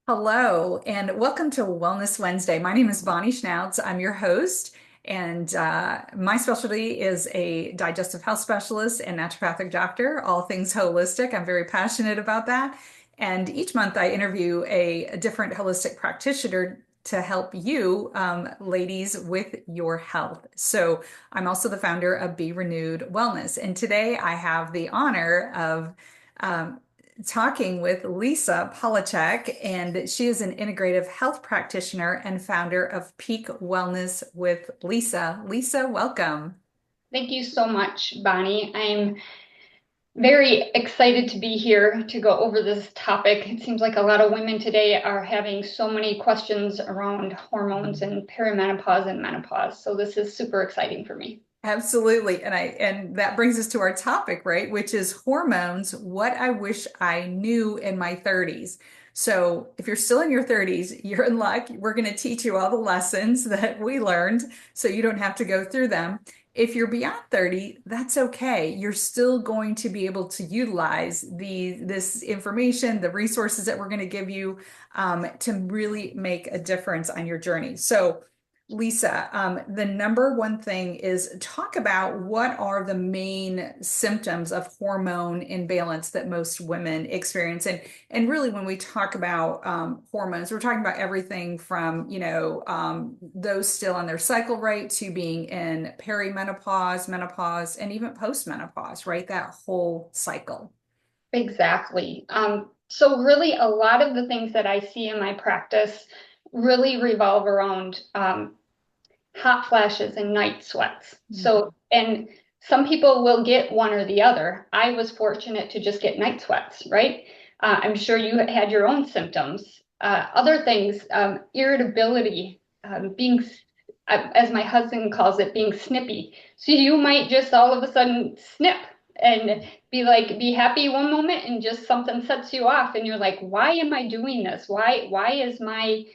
Hello, and welcome to Wellness Wednesday. My name is Bonnie Schnautz. I'm your host, and my specialty is a digestive health specialist and naturopathic doctor, all things holistic. I'm very passionate about that. And each month I interview a different holistic practitioner to help you, ladies, with your health. So I'm also the founder of Renewed Wellness. And today I have the honor of um, talking with Lisa Palecek, and she is an integrative health practitioner and founder of Peak Wellness with Lisa. Lisa, welcome. Thank you so much, Bonnie. I'm very excited to be here to go over this topic. It seems like a lot of women today are having so many questions around hormones and perimenopause and menopause. So this is super exciting for me. Absolutely. And that brings us to our topic, right? Which is hormones, what I wish I knew in my 30s. So if you're still in your 30s, you're in luck. We're going to teach you all the lessons that we learned so you don't have to go through them. If you're beyond 30, that's okay. You're still going to be able to utilize this information, the resources that we're going to give you to really make a difference on your journey. So Lisa, the number one thing is talk about what are the main symptoms of hormone imbalance that most women experience. And really, when we talk about hormones, we're talking about everything from, those still on their cycle rate to being in perimenopause, menopause, and even postmenopause, right? That whole cycle. Exactly. So really a lot of the things that I see in my practice really revolve around hot flashes and night sweats. Mhm. And some people will get one or the other. I was fortunate to just get night sweats, right? I'm sure you had your own symptoms. Other things, irritability, as my husband calls it, being snippy. So you might just all of a sudden snip and be happy one moment and just something sets you off and you're like, why am I doing this? Why is my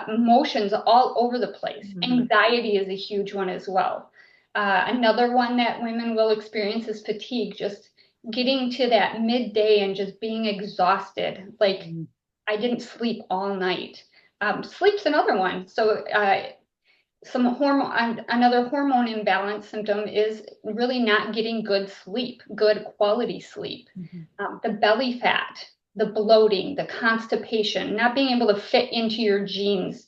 emotions all over the place? Mhm. Anxiety is a huge one as well. Another one that women will experience is fatigue, just getting to that midday and just being exhausted. Like Mhm. I didn't sleep all night. Sleep's another one. Another hormone imbalance symptom is really not getting good sleep, good quality sleep. Mhm. The belly fat, the bloating, the constipation, not being able to fit into your jeans.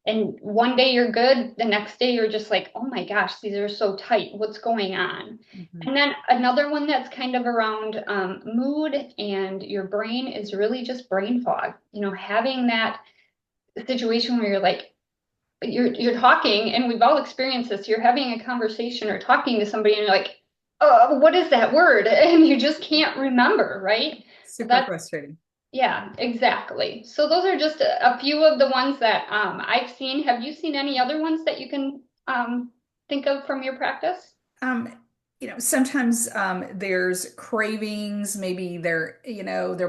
And one day you're good, the next day you're just like, oh my gosh, these are so tight. What's going on? Mhm. And then another one that's kind of around mood and your brain is really just brain fog. Having that situation where you're talking, and we've all experienced this. You're having a conversation or talking to somebody, and you're like, "Oh, what is that word?" And you just can't remember, right? So Super that's frustrating. yeah, exactly. So those are just a few of the ones that I've seen. Have you seen any other ones that you can think of from your practice? Um, sometimes there's cravings, maybe their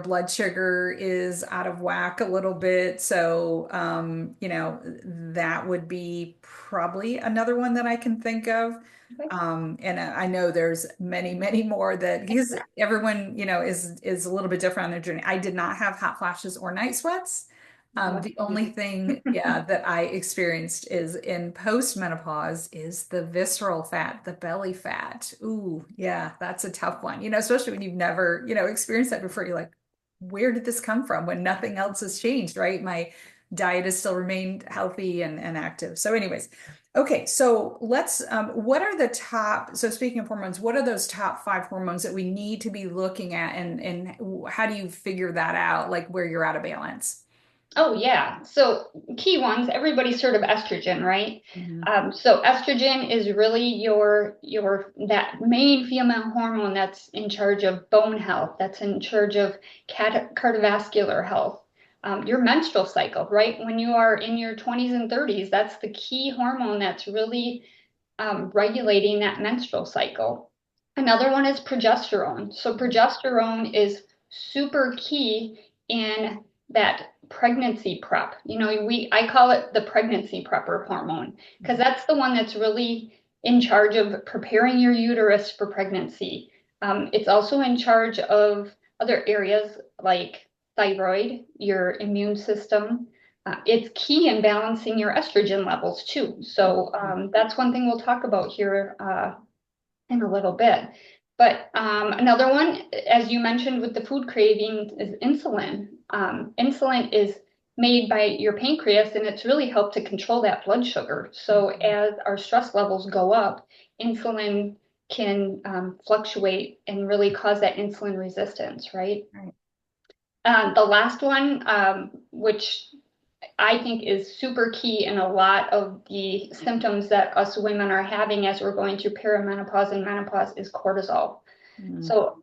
blood sugar is out of whack a little bit. So, that would be probably another one that I can think of. Okay. And I know there's many, many more that because everyone, is a little bit different on their journey. I did not have hot flashes or night sweats. The only Lucky thing, you. yeah, that I experienced is in postmenopause is the visceral fat, the belly fat. Ooh, yeah, that's a tough one. Especially when you've never, experienced that before. You're like, where did this come from when nothing else has changed, right? My diet has still remained healthy and active. So, anyways, okay, so what are the top, so speaking of hormones, what are those top five hormones that we need to be looking at and how do you figure that out, like where you're out of balance? Oh yeah. So key ones, everybody's heard of estrogen, right? Mhm. So estrogen is really your that main female hormone that's in charge of bone health, that's in charge of cardiovascular health. Your menstrual cycle, right? When you are in your 20s and 30s, that's the key hormone that's really regulating that menstrual cycle. Another one is progesterone. So progesterone is super key in that pregnancy prep. I call it the pregnancy prepper hormone because that's the one that's really in charge of preparing your uterus for pregnancy. It's also in charge of other areas like thyroid, your immune system. It's key in balancing your estrogen levels too. So that's one thing we'll talk about here in a little bit. But another one, as you mentioned with the food cravings, is insulin. Insulin is made by your pancreas, and it's really helped to control that blood sugar. So as our stress levels go up, insulin can fluctuate and really cause that insulin resistance, right? Right. The last one, which I think is super key in a lot of the symptoms that us women are having as we're going through perimenopause and menopause, is cortisol. Mm. So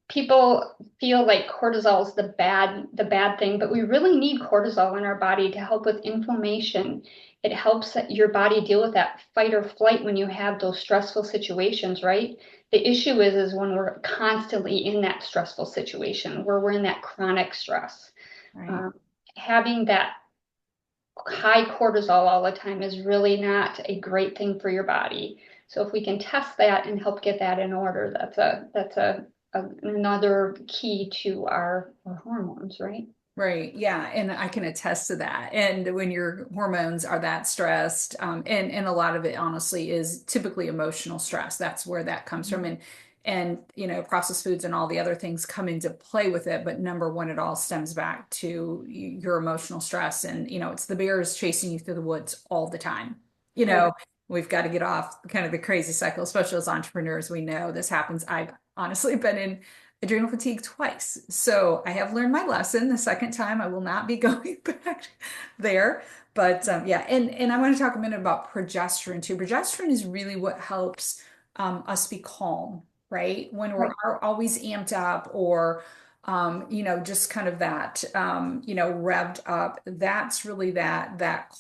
people feel like cortisol is the bad thing, but we really need cortisol in our body to help with inflammation. It helps your body deal with that fight or flight when you have those stressful situations, right? The issue is when we're constantly in that stressful situation where we're in that chronic stress. Right. Um, having that high cortisol all the time is really not a great thing for your body. So if we can test that and help get that in order, that's another key to our hormones, right? Right. Yeah. And I can attest to that. And when your hormones are that stressed, and a lot of it honestly is typically emotional stress. That's where that comes from. And processed foods and all the other things come into play with it. But number one, it all stems back to your emotional stress. And it's the bears chasing you through the woods all the time. You Right. know, we've got to get off kind of the crazy cycle, especially as entrepreneurs. We know this happens. I've honestly been in adrenal fatigue twice. So I have learned my lesson. The second time, I will not be going back there. But yeah, and I want to talk a minute about progesterone too. Progesterone is really what helps us be calm, right? When we're Right. always amped up or just kind of that, revved up. That's really that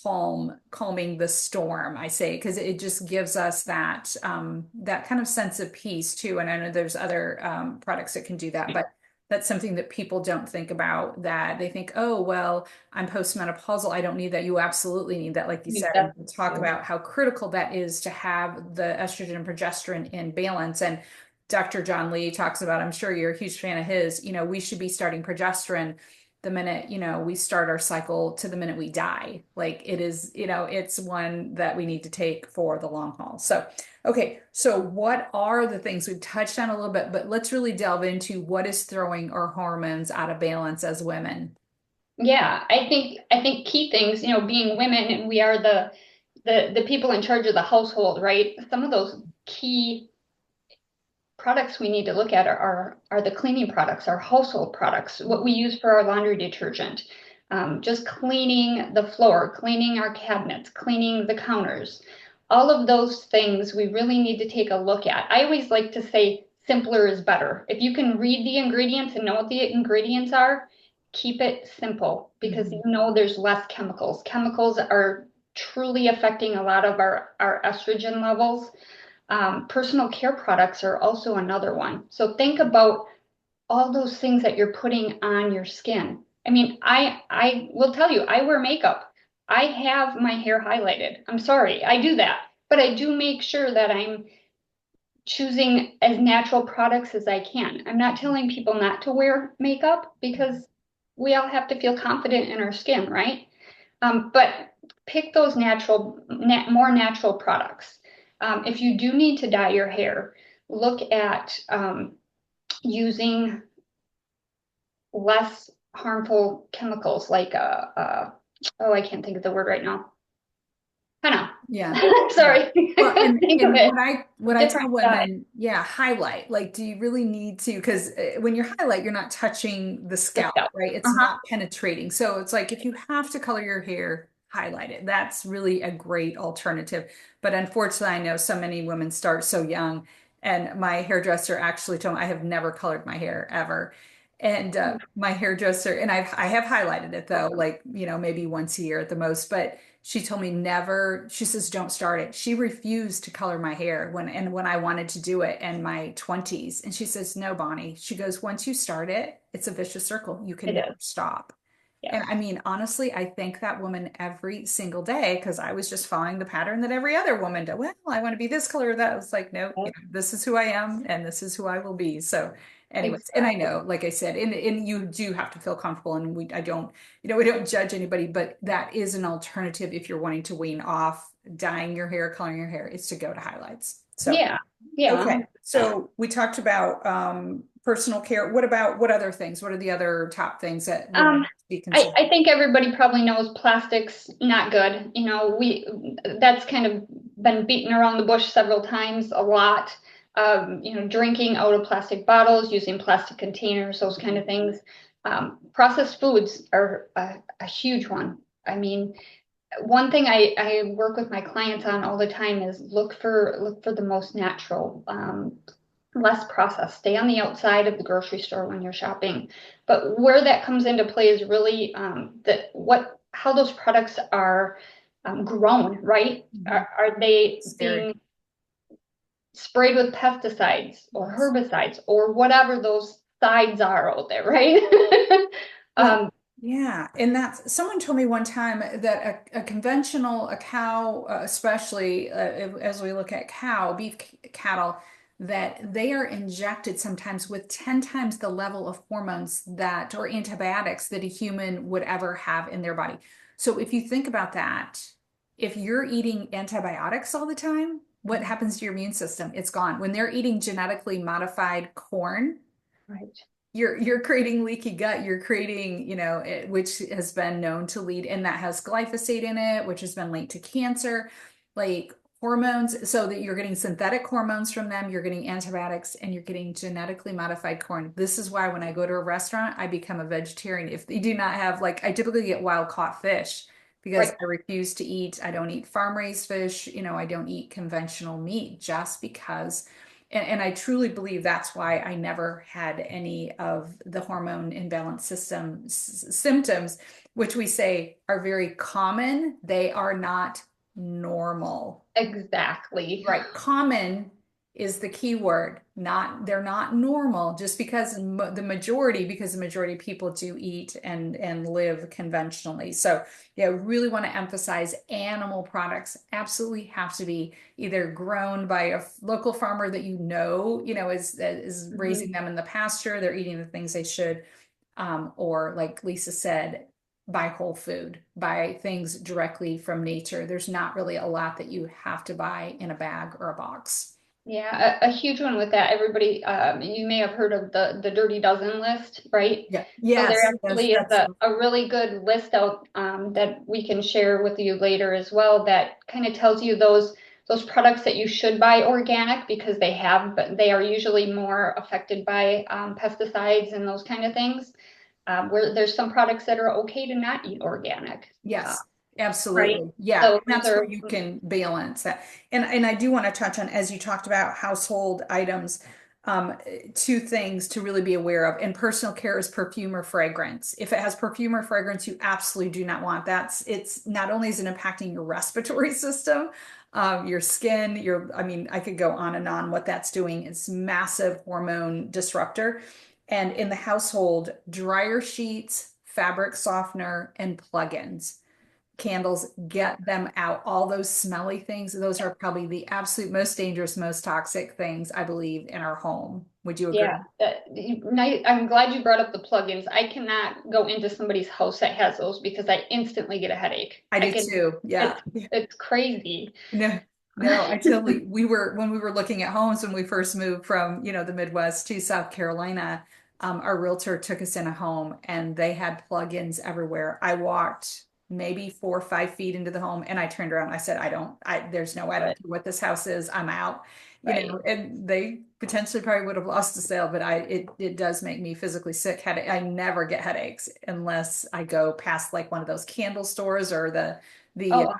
calming the storm, I say, because it just gives us that kind of sense of peace too. And I know there's other products that can do that, but that's something that people don't think about, that they think, oh, well, I'm postmenopausal. I don't need that. You absolutely need that, like you You said, and we'll definitely talk do. about how critical that is to have the estrogen and progesterone in balance. And Dr. John Lee talks about, I'm sure you're a huge fan of his, we should be starting progesterone the minute, we start our cycle to the minute we die. Like it is, it's one that we need to take for the long haul. So, okay. So what are the things we've touched on a little bit, but let's really delve into what is throwing our hormones out of balance as women. Yeah, I think key things, being women, and we are the people in charge of the household, right? Some of those key products we need to look at are the cleaning products, our household products, what we use for our laundry detergent, just cleaning the floor, cleaning our cabinets, cleaning the counters. All of those things we really need to take a look at. I always like to say simpler is better. If you can read the ingredients and know what the ingredients are, keep it simple because Mhm. there's less chemicals. Chemicals are truly affecting a lot of our estrogen levels. Personal care products are also another one. So think about all those things that you're putting on your skin. I mean, I will tell you, I wear makeup. I have my hair highlighted. I'm sorry, I do that. But I do make sure that I'm choosing as natural products as I can. I'm not telling people not to wear makeup because we all have to feel confident in our skin, right? But pick those more natural products. If you do need to dye your hair, look at using less harmful chemicals like oh, I can't think of the word right now. I Yeah. know. Yeah. Sorry, I Well, couldn't and think of and it. what I tell Different dye. women, yeah, highlight. Like, do you really need to? Because when you highlight, you're not touching the The scalp, scalp. right? It's Uh-huh. not penetrating. So it's like if you have to color your hair, highlight it. That's really a great alternative. But unfortunately, I know so many women start so young. And my hairdresser actually told me I have never colored my hair ever. And my hairdresser, and I have highlighted it though, like, maybe once a year at the most, but she told me never, she says, don't start it. She refused to color my hair when I wanted to do it in my 20s. And she says, no, Bonnie. She goes, once you start it, it's a vicious circle. You can It never is. stop. And I Yes. mean, honestly, I thank that woman every single day because I was just following the pattern that every other woman did. Well, I want to be this color or that. I was like, no, Yes. this is who I am and this is who I will be. So anyways, and I Exactly. know, like I said, and you do have to feel comfortable, and I don't, we don't judge anybody, but that is an alternative if you're wanting to wean off dyeing your hair, coloring your hair, is to go to highlights. So, Yeah. Yeah. okay. 100%. So we talked about personal care. What other things? What are the other top things that would Um, be considered? I think everybody probably knows plastic's not good. That's kind of been beaten around the bush several times, a lot. Drinking out of plastic bottles, using plastic containers, those kind of things. Processed foods are a huge one. I mean, one thing I work with my clients on all the time is look for the most natural, less processed. Stay on the outside of the grocery store when you're shopping. But where that comes into play is really how those products are grown, right? Mhm. Are they Scary. being sprayed with pesticides or Yes. herbicides or whatever those sides are out there, right? Well, um, yeah, and that's someone told me one time that a conventional, a cow, especially as we look at beef cattle, that they are injected sometimes with 10 times the level of hormones that or antibiotics that a human would ever have in their body. So if you think about that, if you're eating antibiotics all the time, what happens to your immune system? It's gone. When they're eating genetically modified corn, right, you're creating leaky gut. You're creating, which has been known to lead, and that has glyphosate in it, which has been linked to cancer, like hormones. So that you're getting synthetic hormones from them, you're getting antibiotics, and you're getting genetically modified corn. This is why when I go to a restaurant, I become a vegetarian. If they do not have, like, I typically get wild caught fish because right. I refuse to eat. I don't eat farm raised fish. I don't eat conventional meat just because and I truly believe that's why I never had any of the hormone imbalance system symptoms, which we say are very common. They are not normal. Exactly. Right. Common is the key word. Not they're not normal just because because the majority of people do eat and live conventionally. So, yeah, really want to emphasize animal products absolutely have to be either grown by a local farmer that is Mhm. raising them in the pasture, they're eating the things they should, or like Lisa said, buy whole food, buy things directly from nature. There's not really a lot that you have to buy in a bag or a box. Yeah, a huge one with that. Everybody, you may have heard of the Dirty Dozen list, right? Yeah. So there Yes, yes, actually is that's a really good list out that we can share with you later as well that kind of tells you those products that you should buy organic because but they are usually more affected by pesticides and those kind of things. Where there's some products that are okay to not eat organic, yes, right? absolutely. Yeah. So And those that's where are you can balance that. And I do want to touch on, as you talked about household items, two things to really be aware of. And personal care is perfume or fragrance. If it has perfume or fragrance, you absolutely do not want that. It's not only is it impacting your respiratory system, your skin, I mean, I could go on and on what that's doing. It's massive hormone disruptor. And in the household, dryer sheets, fabric softener, and plugins, candles, get them out. All those smelly things, those are probably the absolute most dangerous, most toxic things I believe in our home. Would you Yeah, agree? I'm glad you brought up the plugins. I cannot go into somebody's house that has those because I instantly get a headache. I I do can, too. Yeah. it's it's crazy. No, no, I totally, when we were looking at homes when we first moved from, the Midwest to South Carolina, our realtor took us in a home and they had plugins everywhere. I walked maybe 4 or 5 feet into the home and I turned around. I said, there's no, I don't But care what this house is. I'm out, right. and they potentially probably would have lost the sale, but it does make me physically sick. I never get headaches unless I go past like one of those candle stores or the Oh,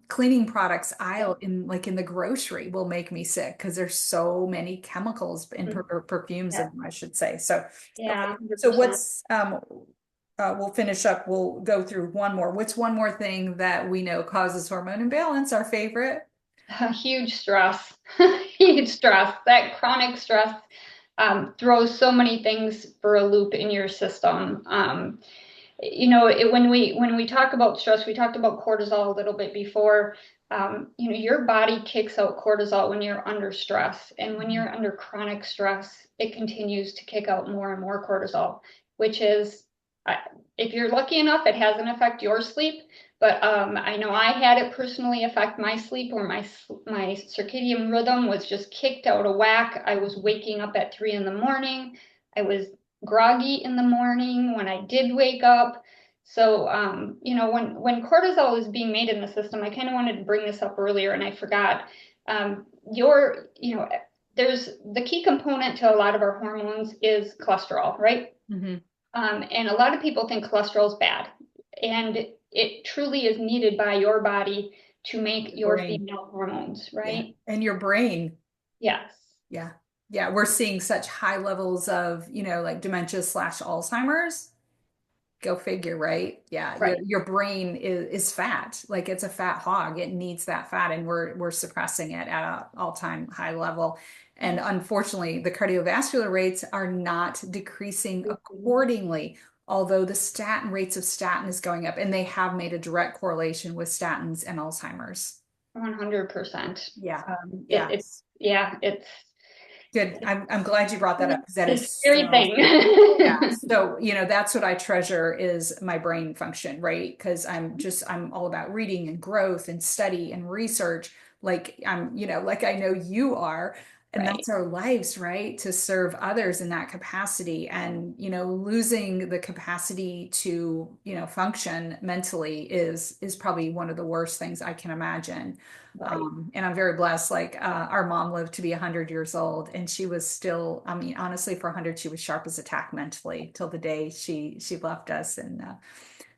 cleaning products yeah. aisle in the grocery will make me sick because there's so many chemicals and Mm, perfumes in yeah. them, I should say. So, okay. Yeah, So 100%. what's we'll finish up. We'll go through one more. What's one more thing that we know causes hormone imbalance? Our favorite? Huge stress. Huge stress. That chronic stress throws so many things for a loop in your system. When we talk about stress, we talked about cortisol a little bit before. Your body kicks out cortisol when you're under stress. And when you're under chronic stress, it continues to kick out more and more cortisol, which is, uh, if you're lucky enough, it hasn't affected your sleep. But I know I had it personally affect my sleep, where my circadian rhythm was just kicked out of whack. I was waking up at 3 in the morning. I was groggy in the morning when I did wake up. So, when cortisol is being made in the system, I kind of wanted to bring this up earlier and I forgot. Your, there's the key component to a lot of our hormones is cholesterol, right? Mm-hmm. And a lot of people think cholesterol is bad, and it truly is needed by your body to make your Brain. female hormones, Yeah. right? And your brain. Yes. Yeah. Yeah. We're seeing such high levels of, like dementia slash Alzheimer's. Go figure, right? Yeah. Right. Your brain is fat. Like it's a fat hog. It needs that fat, and we're suppressing it at an all-time high level. And unfortunately, the cardiovascular rates are not decreasing accordingly, although the statin rates of statin is going up, and they have made a direct correlation with statins and Alzheimer's. 100%. Yeah. Yeah. It's Good. I'm glad you brought that up because that it's is a scary so, yeah. thing. So, that's what I treasure is my brain function, right? Because I'm all about reading and growth and study and research. Like like I know you are. And Right. that's our lives, right? To serve others in that capacity. And, losing the capacity to, function mentally is probably one of the worst things I can imagine. Right. And I'm very blessed. Like our mom lived to be 100 years old, and she was still, I mean, honestly, for 100, she was sharp as a tack mentally till the day she left us. And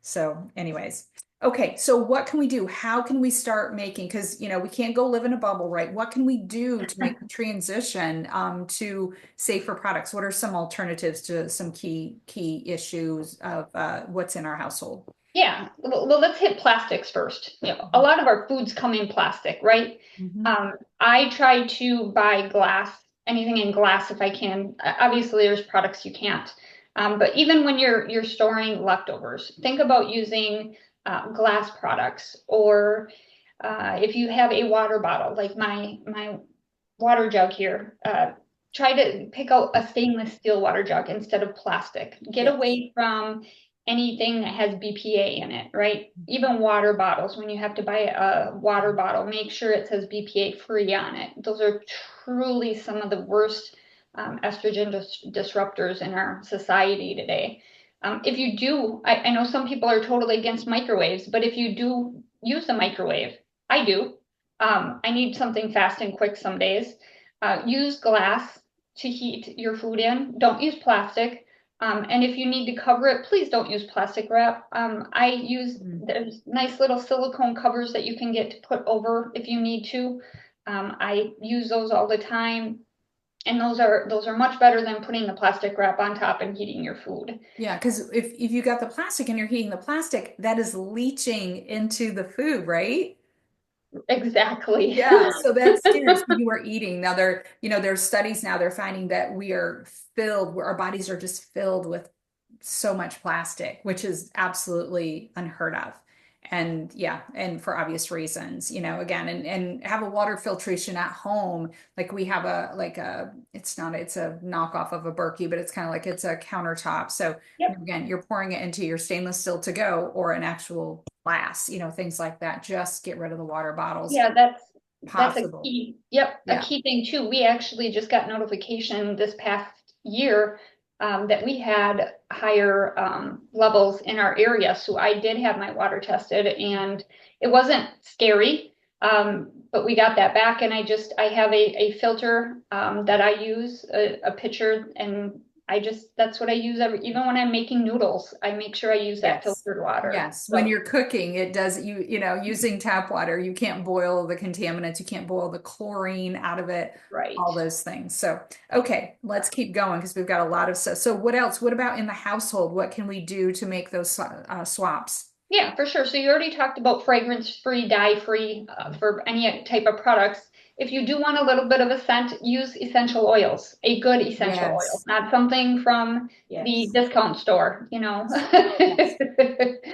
so, anyways, okay. So, what can we do? How can we start making? Because we can't go live in a bubble, right? What can we do to make the transition to safer products? What are some alternatives to some key issues of what's in our household? Yeah. Well, let's hit plastics first. A lot of our foods come in plastic, right? Mhm. I try to buy glass, anything in glass if I can. Obviously, there's products you can't. But even when you're storing leftovers, think about using glass products, or if you have a water bottle, like my water jug here, try to pick out a stainless steel water jug instead of plastic. Get Yes. away from anything that has BPA in it, right? Even water bottles, when you have to buy a water bottle, make sure it says BPA free on it. Those are truly some of the worst estrogen disruptors in our society today. If you do, I know some people are totally against microwaves, but if you do use a microwave, I do. I need something fast and quick some days. Use glass to heat your food in. Don't use plastic. And if you need to cover it, please don't use plastic wrap. There's nice little silicone covers that you can get to put over if you need to. I use those all the time. And those are much better than putting the plastic wrap on top and heating your food. Yeah, because if you got the plastic and you're heating the plastic, that is leaching into the food, right? Exactly. Yeah, so that's scary. So you are eating. Now there's studies now they're finding that we are filled, where our bodies are just filled with so much plastic, which is absolutely unheard of. And yeah, and for obvious reasons, again, and have a water filtration at home. Like we have it's a knockoff of a Berkey, but it's kind of like it's a countertop. So Yep. again, you're pouring it into your stainless steel to go or an actual glass, things like that. Just get rid of the water bottles Yeah, that's a possible. key. Yep, a Yeah. key thing too. We actually just got notification this past year that we had higher levels in our area. So I did have my water tested, and it wasn't scary, but we got that back. And I have a filter that I use, a pitcher, and that's what I use even when I'm making noodles. I make sure I use that Yes. filtered water. Yes. When So you're cooking, it does using tap water, you can't boil the contaminants, you can't boil the chlorine out of it, right. all those things. So, okay, let's keep going because we've got a lot of stuff. So, what else? What about in the household? What can we do to make those swaps? Yeah, for sure. So you already talked about fragrance-free, dye-free for any type of products. if you do want a little bit of a scent, use essential oils, a good essential oil, Yes. not something from the Yes. discount store, you know. Yes.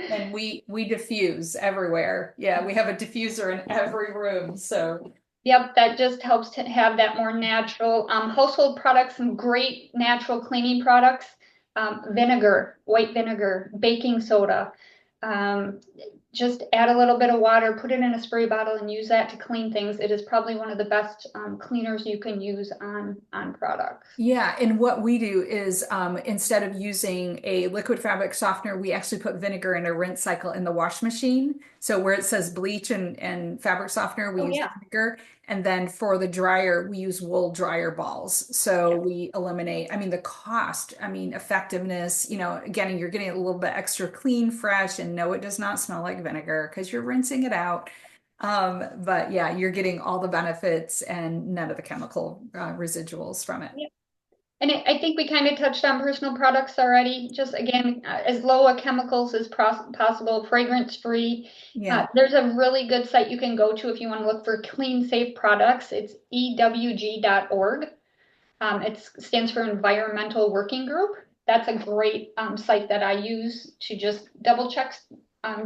And we diffuse everywhere. Yeah, we have a diffuser in every room. So Yep, that just helps to have that more natural household products, some great natural cleaning products, vinegar, white vinegar, baking soda. Um, just add a little bit of water, put it in a spray bottle, and use that to clean things. It is probably one of the best cleaners you can use on products. yeah, and what we do is instead of using a liquid fabric softener, we actually put vinegar in a rinse cycle in the wash machine. So where it says bleach and fabric softener, we Oh use yeah, vinegar. And then for the dryer, we use wool dryer balls. So yeah, we eliminate, I mean, the cost, I mean, effectiveness, again, you're getting a little bit extra clean, fresh, and no, it does not smell like vinegar because you're rinsing it out. But yeah, you're getting all the benefits and none of the chemical residuals from it. yeah. And I think we kind of touched on personal products already. Just again, as low a chemicals as possible, fragrance free. Yeah. There's a really good site you can go to if you want to look for clean, safe products. It's ewg.org. It stands for Environmental Working Group. That's a great site that I use to just double check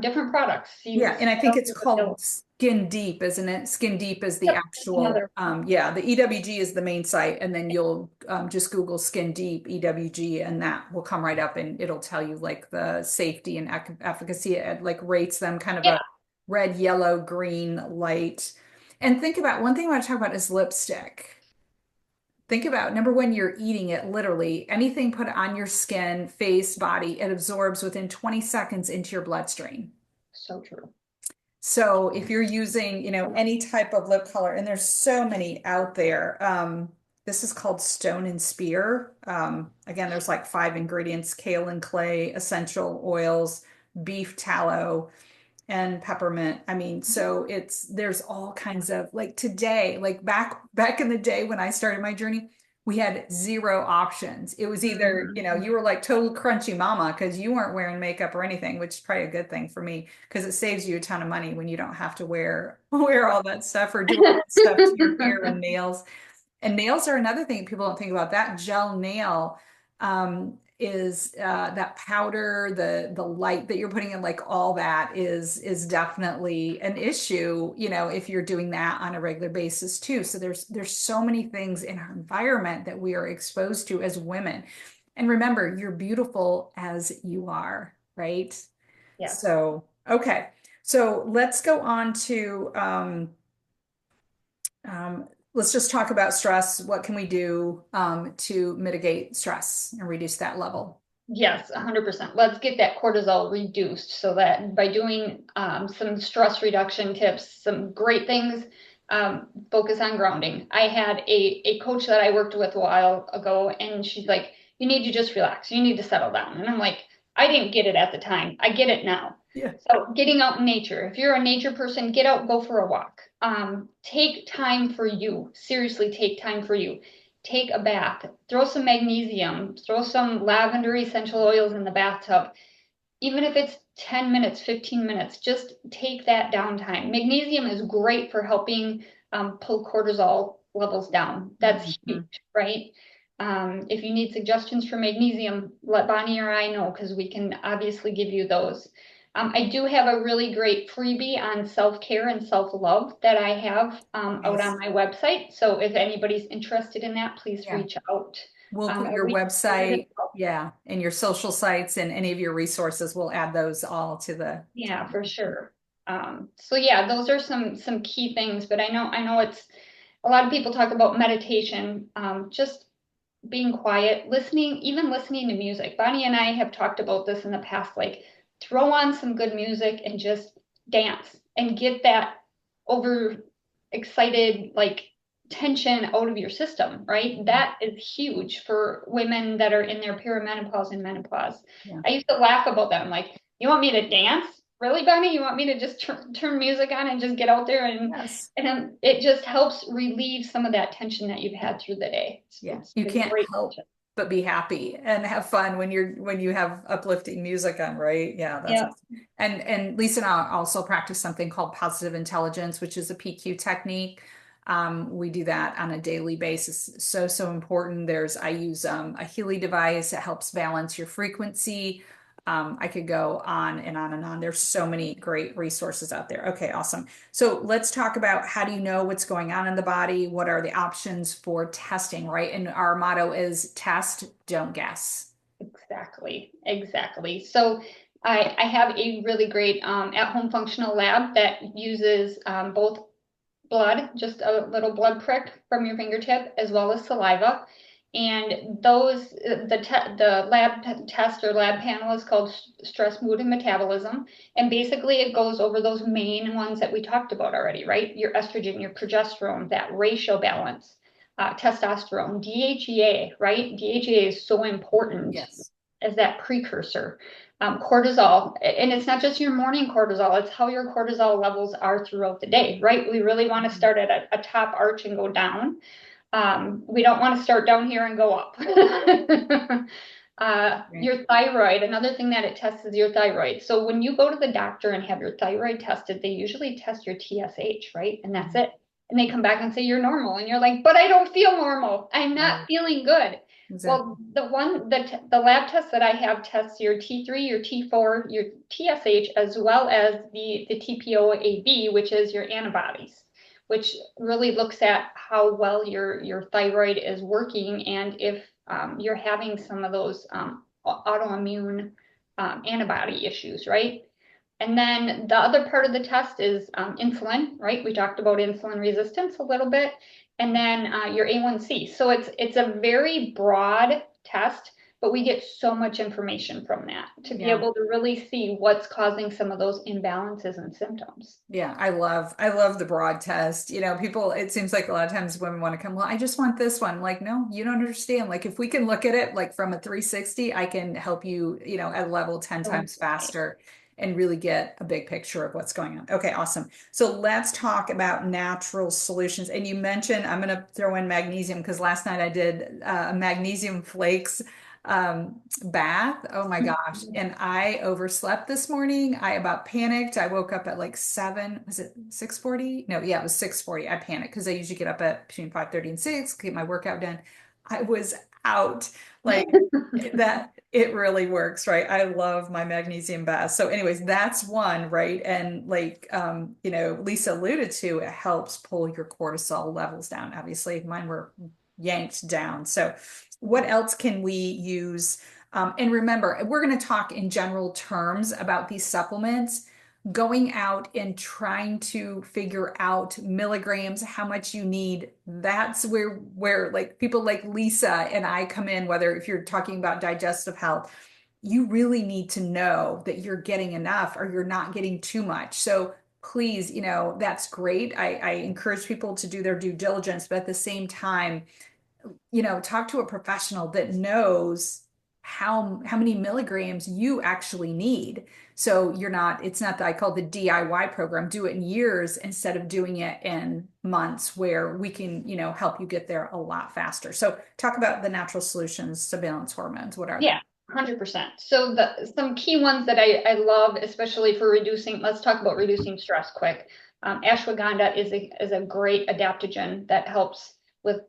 different products. See, Yeah, see and I what think else it's is called available. Skin Deep, isn't it? Skin Deep is the Yep, that's actual, another. yeah, the EWG is the main site, and then you'll just Google Skin Deep EWG, and that will come right up, and it'll tell you like the safety and efficacy. It like rates them kind of Yeah, a red, yellow, green, light. And think about one thing I want to talk about is lipstick. Think about number one, you're eating it literally. Anything put on your skin, face, body, it absorbs within 20 seconds into your bloodstream. so true. So if you're using, any type of lip color, and there's so many out there, this is called Stone and Spear. Again, there's like 5 ingredients: kale and clay, essential oils, beef tallow, and peppermint. I mean, so there's all kinds of like today, like back in the day when I started my journey, we had zero options. It was either, Mhm. you were like total crunchy mama because you weren't wearing makeup or anything, which is probably a good thing for me because it saves you a ton of money when you don't have to wear all that stuff or do all that stuff to your hair and nails. And nails are another thing people don't think about. That gel nail is that powder, the light that you're putting in, like all that is definitely an issue, if you're doing that on a regular basis too. So there's so many things in our environment that we are exposed to as women. And remember, you're beautiful as you are, right? Yes. So, okay. So let's go on to let's just talk about stress. What can we do to mitigate stress and reduce that level? Yes, 100%. Let's get that cortisol reduced so that by doing some stress reduction tips, some great things, focus on grounding. I had a coach that I worked with a while ago, and she's like, you need to just relax. You need to settle down. And I'm like, I didn't get it at the time. I get it now. Yeah. So getting out in nature. If you're a nature person, get out, go for a walk. Take time for you. Seriously, take time for you. Take a bath, throw some magnesium, throw some lavender essential oils in the bathtub. Even if it's 10 minutes, 15 minutes, just take that downtime. Magnesium is great for helping pull cortisol levels down. That's Mhm. huge, right? If you need suggestions for magnesium, let Bonnie or I know because we can obviously give you those. I do have a really great freebie on self-care and self-love that I have out Nice. on my website. So if anybody's interested in that, please Yeah. reach out. We'll put Or your reach out as website, well. yeah, and your social sites and any of your resources. We'll add those all to the. Yeah, for sure. So yeah, those are some key things, but I know it's a lot of people talk about meditation, just being quiet, listening, even listening to music. Bonnie and I have talked about this in the past, like throw on some good music and just dance and get that over excited like tension out of your system, right? That is huge for women that are in their perimenopause and menopause. Yeah. I used to laugh about that. I'm like, you want me to dance? Really, Bonnie? You want me to just turn music on and just get out there Yes. and then it just helps relieve some of that tension that you've had through the day. Yeah. It's You a can't great help tension. but be happy and have fun when you have uplifting music on, right? Yeah, that's Yeah. awesome. And Lisa and I also practice something called positive intelligence, which is a PQ technique. We do that on a daily basis. So important. I use a Healy device that helps balance your frequency. I could go on and on and on. There's so many great resources out there. Okay, awesome. So let's talk about how do you know what's going on in the body? What are the options for testing, right? And our motto is test, don't guess. Exactly, exactly. So I have a really great at-home functional lab that uses both blood, just a little blood prick from your fingertip, as well as saliva. And the lab test or lab panel is called stress, mood, and metabolism. And basically, it goes over those main ones that we talked about already, right? Your estrogen, your progesterone, that ratio balance, testosterone, DHEA, right? DHEA is so important Yes. as that precursor. Cortisol, and it's not just your morning cortisol, it's how your cortisol levels are throughout the day, right? We really want to start at a top arch and go down. We don't want to start down here and go up. Right. Your thyroid, another thing that it tests is your thyroid. So when you go to the doctor and have your thyroid tested, they usually test your TSH, right? And that's it. And they come back and say you're normal. And you're like, but I don't feel normal. I'm not Right. feeling good. Exactly. Well, the lab test that I have tests your T3, your T4, your TSH, as well as the TPOAB, which is your antibodies, which really looks at how well your thyroid is working and if you're having some of those autoimmune antibody issues, right? And then the other part of the test is insulin, right? We talked about insulin resistance a little bit, and then your A1C. So it's a very broad test, but we get so much information from that to be Yeah. able to really see what's causing some of those imbalances and symptoms. Yeah, I love the broad test. People, it seems like a lot of times women want to come, well, I just want this one. Like, no, you don't understand. Like, if we can look at it like from a 360, I can help you, at level 10 So, times faster and really get a big picture of what's going on. Okay, awesome. So let's talk about natural solutions. And you mentioned, I'm going to throw in magnesium because last night I did magnesium flakes bath. Oh my gosh. And I overslept this morning. I about panicked. I woke up at like 7, was it 6:40? No, yeah, it was 6:40. I panicked because I usually get up at between 5:30 and 6, get my workout done. I was out like that. It really works, right? I love my magnesium bath. So anyways, that's one, right? And like Lisa alluded to, it helps pull your cortisol levels down. Obviously, mine were yanked down. So what else can we use? And remember, we're going to talk in general terms about these supplements. Going out and trying to figure out milligrams, how much you need. That's where like people like Lisa and I come in, whether if you're talking about digestive health, you really need to know that you're getting enough or you're not getting too much. So please, that's great. I encourage people to do their due diligence, but at the same time, talk to a professional that knows how many milligrams you actually need. So it's not that I call the DIY program, do it in years instead of doing it in months where we can, help you get there a lot faster. So talk about the natural solutions to balance hormones. What are they? yeah, 100%. So some key ones that I love, especially for reducing, let's talk about reducing stress quick. Ashwagandha is a great adaptogen that helps with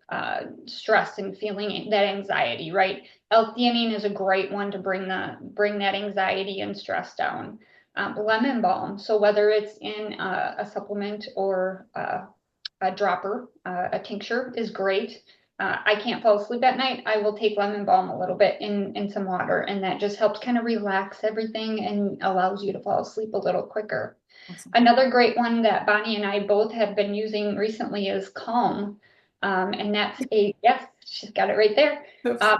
stress and feeling that anxiety, right? L-theanine is a great one to bring that anxiety and stress down. Lemon balm. So whether it's in a supplement or a dropper, a tincture is great. I can't fall asleep at night, I will take lemon balm a little bit in some water, and that just helps kind of relax everything and allows you to fall asleep a little quicker. Awesome. Another great one that Bonnie and I both have been using recently is Calm. And yes, she's got it right there. Oops. Uh,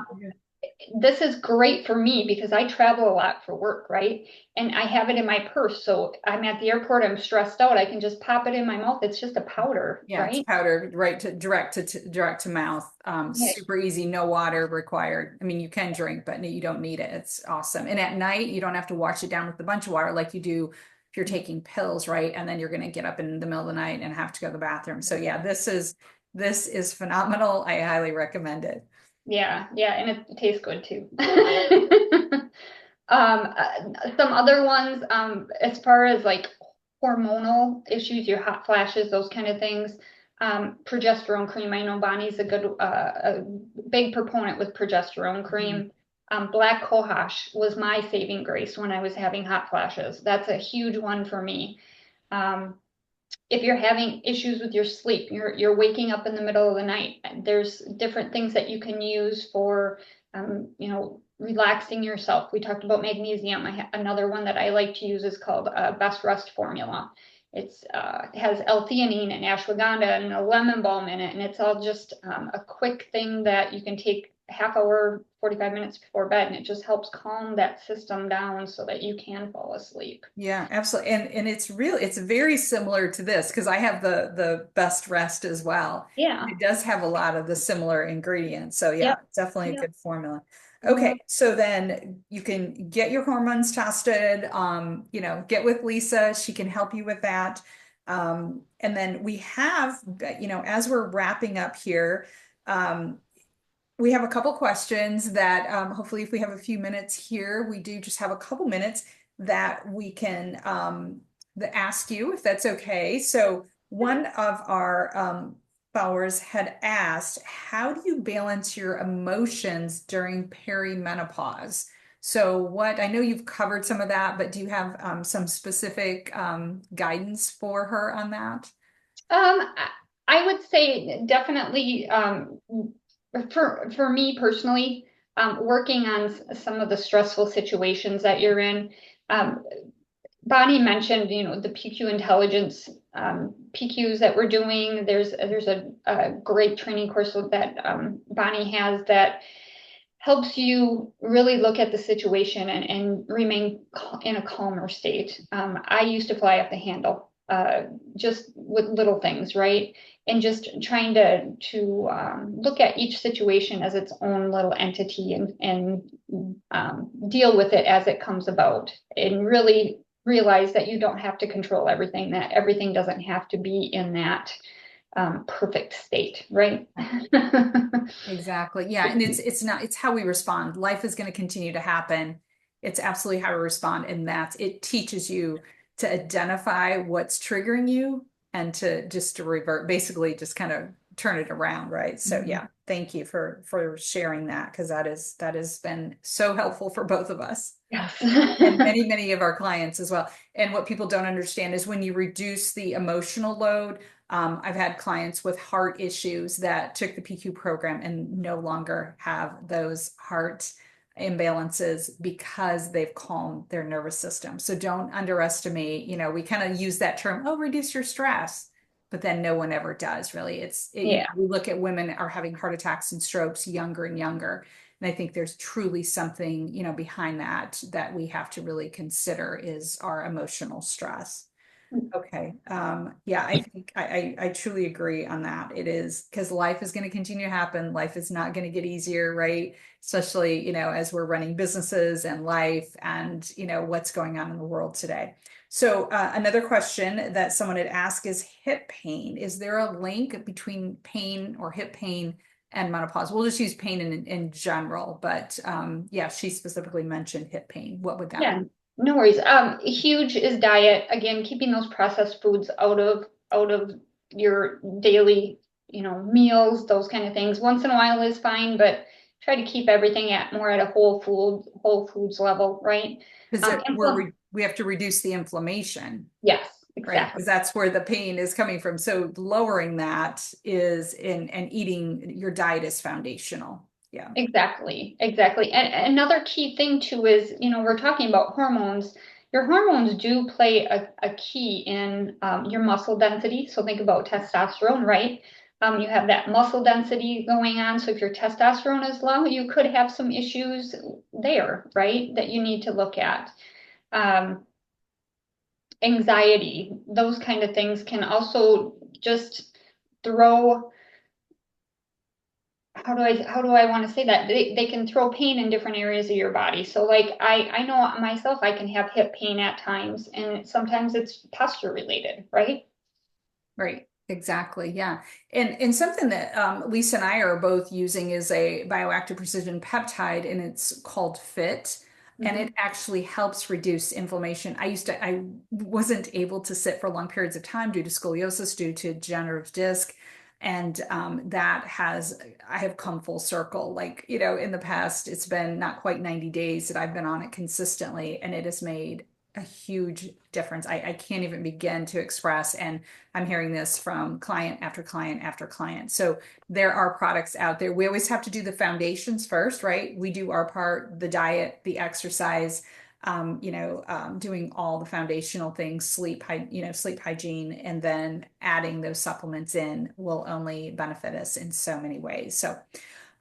this is great for me because I travel a lot for work, right? And I have it in my purse. So I'm at the airport, I'm stressed out. I can just pop it in my mouth. It's just a powder, Yeah, it's right? powder, right, to direct to mouth. Yeah. Super easy, no water required. I mean, you can drink, but you don't need it. It's awesome. And at night, you don't have to wash it down with a bunch of water like you do if you're taking pills, right? And then you're going to get up in the middle of the night and have to go to the bathroom. So yeah, this is phenomenal. I highly recommend it. Yeah, yeah, and it tastes good too. Some other ones, as far as like hormonal issues, your hot flashes, those kind of things. Progesterone cream. I know Bonnie's a big proponent with progesterone Mhm. cream. Black cohosh was my saving grace when I was having hot flashes. That's a huge one for me. Um, if you're having issues with your sleep, you're waking up in the middle of the night, there's different things that you can use for, relaxing yourself. We talked about magnesium. Another one that I like to use is called Best Rest Formula. It has L-theanine and ashwagandha and a lemon balm in it, and it's all just a quick thing that you can take half hour, 45 minutes before bed, and it just helps calm that system down so that you can fall asleep. Yeah, absolutely. And it's very similar to this because I have the best rest as well. Yeah. It does have a lot of the similar ingredients. So yeah, Yep. definitely a Yep. good formula. Mhm. Okay, so then you can get your hormones tested, get with Lisa. She can help you with that. And then we have, as we're wrapping up here, um, we have a couple questions that hopefully if we have a few minutes here, we do just have a couple minutes that we can ask you if that's okay. So one of our followers had asked, how do you balance your emotions during perimenopause? So what, I know you've covered some of that, but do you have some specific guidance for her on that? I would say definitely for me personally, working on some of the stressful situations that you're in. Um, Bonnie mentioned, the PQ intelligence PQs that we're doing. There's a great training course that Bonnie has that helps you really look at the situation and remain in a calmer state. I used to fly off the handle, just with little things, right? And just trying to look at each situation as its own little entity and deal with it as it comes about, and really realize that you don't have to control everything, that everything doesn't have to be in that perfect state, right? Exactly. Yeah. And it's not, it's how we respond. Life is going to continue to happen. It's absolutely how to respond. And that's it teaches you to identify what's triggering you and to revert, basically just kind of turn it around. Right. So Mhm. yeah, thank you for sharing that because that has been so helpful for both of us Yes. and many of our clients as well. And what people don't understand is when you reduce the emotional load, I've had clients with heart issues that took the PQ program and no longer have those heart imbalances because they've calmed their nervous system. So don't underestimate, we kind of use that term, oh, reduce your stress, but then no one ever does really. Yeah. We look at women are having heart attacks and strokes younger and younger. And I think there's truly something, behind that we have to really consider is our emotional stress. Okay. Yeah, I think I truly agree on that. It is because life is going to continue to happen. Life is not going to get easier, right? Especially, as we're running businesses and life and, what's going on in the world today. So, another question that someone had asked is hip pain. Is there a link between pain or hip pain and menopause? We'll just use pain in general, but yeah, she specifically mentioned hip pain. What would that Yeah. be? No worries. Huge is diet. Again, keeping those processed foods out of your daily, meals, those kind of things. Once in a while is fine, but try to keep everything at more at a whole foods level, right? Because Implement. we have to reduce the inflammation, Yes, right? exactly. Because that's where the pain is coming from. So lowering that is in and eating your diet is foundational. Yeah. Exactly, exactly. And another key thing too is, we're talking about hormones. Your hormones do play a key in your muscle density. So think about testosterone, right? You have that muscle density going on. So if your testosterone is low, you could have some issues there, right? That you need to look at. Um, Anxiety, those kind of things can also just throw how do I want to say that they can throw pain in different areas of your body. So like I know myself, I can have hip pain at times, and sometimes it's posture related, right? Right. Exactly. Yeah. And something that Lisa and I are both using is a bioactive precision peptide, and it's called FIT. and Mhm. it actually helps reduce inflammation. I wasn't able to sit for long periods of time due to scoliosis, due to degenerative disc. And I have come full circle. Like, in the past, it's been not quite 90 days that I've been on it consistently, and it has made a huge difference. I can't even begin to express. And I'm hearing this from client after client after client. So there are products out there. We always have to do the foundations first, right? We do our part, the diet, the exercise, doing all the foundational things, sleep hygiene, and then adding those supplements in will only benefit us in so many ways. So,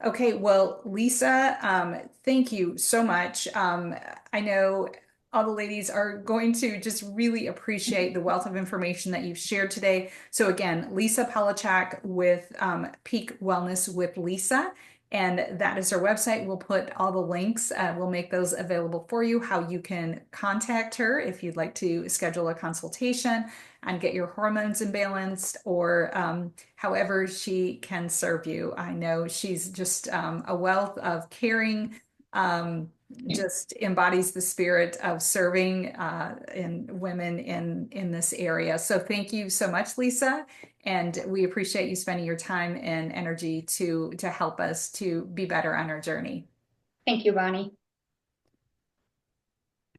okay, well, Lisa, thank you so much. I know all the ladies are going to just really appreciate the wealth of information that you've shared today. So again, Lisa Palecek with Peak Wellness with Lisa. And that is her website. We'll put all the links, we'll make those available for you, how you can contact her if you'd like to schedule a consultation and get your hormones imbalanced, or however she can serve you. I know she's just a wealth of caring, just embodies the spirit of serving in women in this area. So thank you so much, Lisa, and we appreciate you spending your time and energy to help us to be better on our journey. Thank you, Bonnie.